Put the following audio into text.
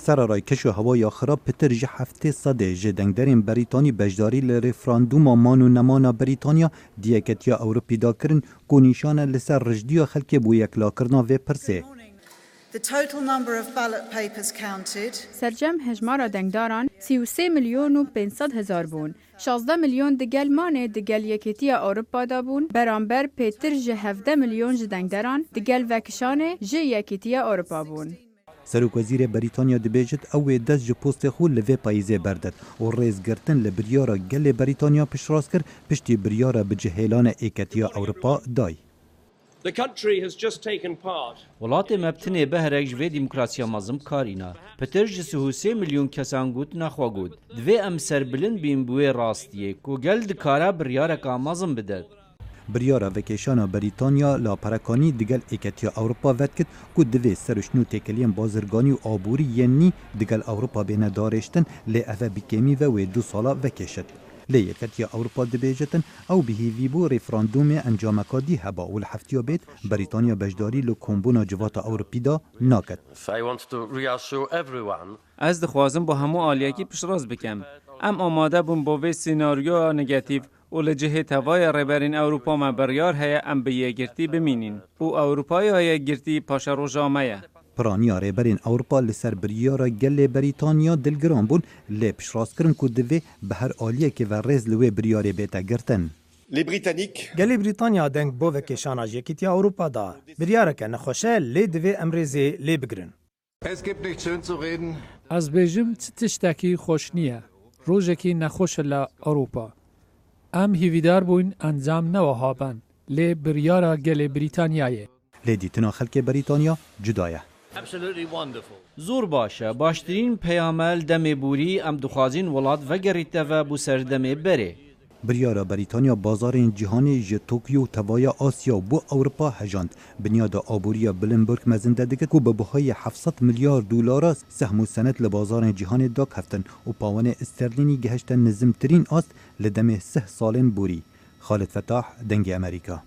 سرارای کش و هوا یا خراب پتر جه هفته صده جه دنگدرین بریتانی بجداری لرفراندوم مان و نمانا بریتانیا دیکتیا اوروپی دا کرن کو نیشان لسر رجدی خلک بو یکلا کرنا و پرسه. سرجم هجمارا دنگداران 33 میلیون و 500 هزار بون. 16 میلیون دگل مانه دگل یکیتی اروپا دا بون. برانبر پیتر جه 17 میلیون دنگداران دگل وکشانه جه یکیتی اروپا بون. سروک وزیر بریتانیا دبیجت او دست جو پوست خو لوی پاییزه بردد و ریز گرتن لبریارا گل بریتانیا پش راست کر پشتی بریارا بجهیلان ایکتیا اروپا دای. ولات مبتنی بهرک جوی دموکراسیا مازم کارینا. پتر جسه 3 میلیون کسان گوت نخوا گود. دوی ام سربلند بین بوی راستیه کو گل دکارا بریارا کا مازم بدد. بریارا وکیشانا بریتانیا لا پرکانی دگل ایکتیا اروپا ود کد کو دوی سرشنو تکلیم بازرگانی و آبوری ینی دگل اروپا بین دارشتن لی افا بکیمی و 2 سالا وکیشت. لی یکتیا اروپا دبیجتن او بهیوی بو ریفراندوم انجامکا دی هبا و الحفتیا بیت بریتانیا بجداری لو کمبونا جواتا اوروپی دا ناکد. از دخوازم با همو آلیاکی پشراز بکم. ام آماده بون با وی سیناریو نگاتیو و لجهه توای ریبرین اروپا ما بریار هیا ام به یگرتی بمینین. او اروپای های گرتی پاشا رو جامعه. پرانیا ریبرین اروپا لسر بریارا گل بریتانیا دلگران بون لی پشراز کرن که دوی به هر آلیه که و ریز لوی بریاری بیتا گرتن. گلی بریتانیا دنگ بو وکیشانا یکیتیا اروپا دا بریاره که نخوشه لی دوی امریزی لی بگرن. از بیجم تشتکی خوش نیه. روزکی نخوش لا اروپا. ام هیویدار بوین انجام نوهابن لی بریارا گل بریتانیایه. لی دیتنا خلک بریتانیا جدایه. زور باشه باشترین پیامل دم بوری ام دخوازین ولات و گریته و بو سر دم بره. بریارا بریتانیا بازار جهانی ج توکیو توای آسیا بو اروپا هجاند بنیاد آبوریا بلنبرگ مزنده دکه کو به بهای 700 میلیارد دلار سهم و سند لبازار جهانی داک هفتن و پاون استرلینی گهشتن نظم ترین است لدم 3 سالن بوری. خالد فتاح دنگ امریکا.